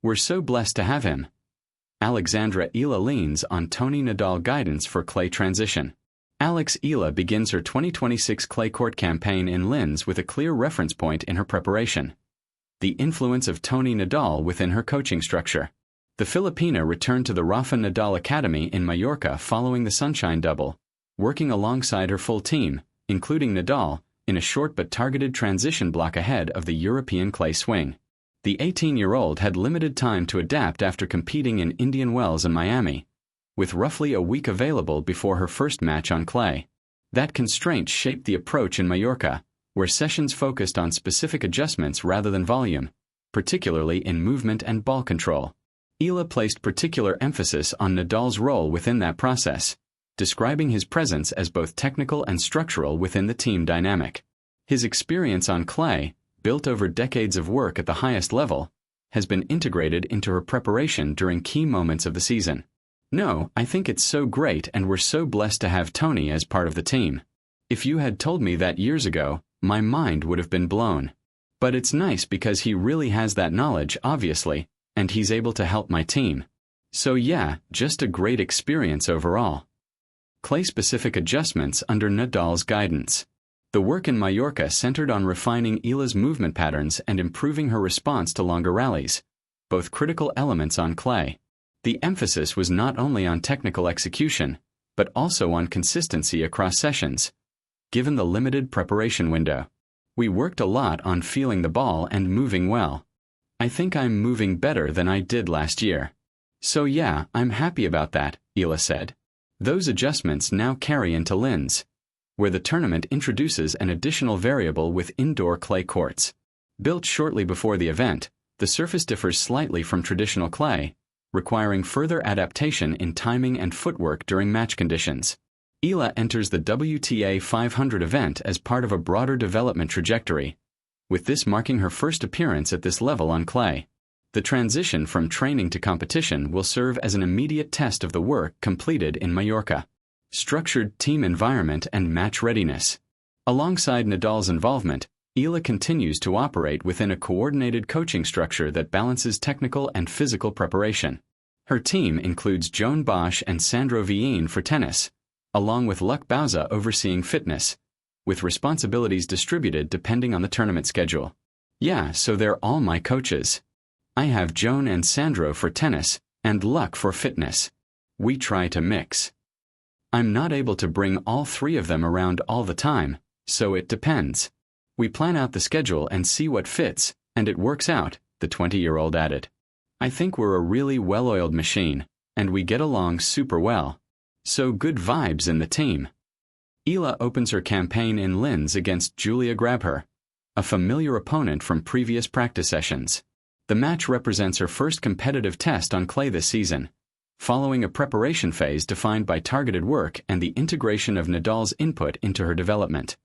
We're so blessed to have him. Alexandra Eala leans on Toni Nadal guidance for clay transition. Alex Eala begins her 2026 clay court campaign in Linz with a clear reference point in her preparation: the influence of Toni Nadal within her coaching structure. The Filipina returned to the Rafa Nadal Academy in Mallorca following the Sunshine Double, working alongside her full team, including Nadal, in a short but targeted transition block ahead of the European clay swing. The 18-year-old had limited time to adapt after competing in Indian Wells and Miami, with roughly a week available before her first match on clay. That constraint shaped the approach in Mallorca, where sessions focused on specific adjustments rather than volume, particularly in movement and ball control. Eala placed particular emphasis on Nadal's role within that process, describing his presence as both technical and structural within the team dynamic. His experience on clay, built over decades of work at the highest level, has been integrated into her preparation during key moments of the season. "No, I think it's so great and we're so blessed to have Toni as part of the team. If you had told me that years ago, my mind would have been blown. But it's nice because he really has that knowledge, obviously, and he's able to help my team. So yeah, just a great experience overall." Clay-specific adjustments under Nadal's guidance. The work in Mallorca centered on refining Eala's movement patterns and improving her response to longer rallies, both critical elements on clay. The emphasis was not only on technical execution, but also on consistency across sessions, given the limited preparation window. "We worked a lot on feeling the ball and moving well. I think I'm moving better than I did last year. So yeah, I'm happy about that," Eala said. Those adjustments now carry into Linz, where the tournament introduces an additional variable with indoor clay courts. Built shortly before the event, the surface differs slightly from traditional clay, requiring further adaptation in timing and footwork during match conditions. Eala enters the WTA 500 event as part of a broader development trajectory, with this marking her first appearance at this level on clay. The transition from training to competition will serve as an immediate test of the work completed in Mallorca. Structured team environment and match readiness. Alongside Nadal's involvement, Eala continues to operate within a coordinated coaching structure that balances technical and physical preparation. Her team includes Joan Bosch and Sandro Villene for tennis, along with Luc Bauza overseeing fitness, with responsibilities distributed depending on the tournament schedule. "Yeah, so they're all my coaches. I have Joan and Sandro for tennis, and Luc for fitness. We try to mix. I'm not able to bring all three of them around all the time, so it depends. We plan out the schedule and see what fits, and it works out," the 20-year-old added. "I think we're a really well-oiled machine, and we get along super well. So good vibes in the team." Eala opens her campaign in Linz against Julia Grabher, a familiar opponent from previous practice sessions. The match represents her first competitive test on clay this season, following a preparation phase defined by targeted work and the integration of Nadal's input into her development.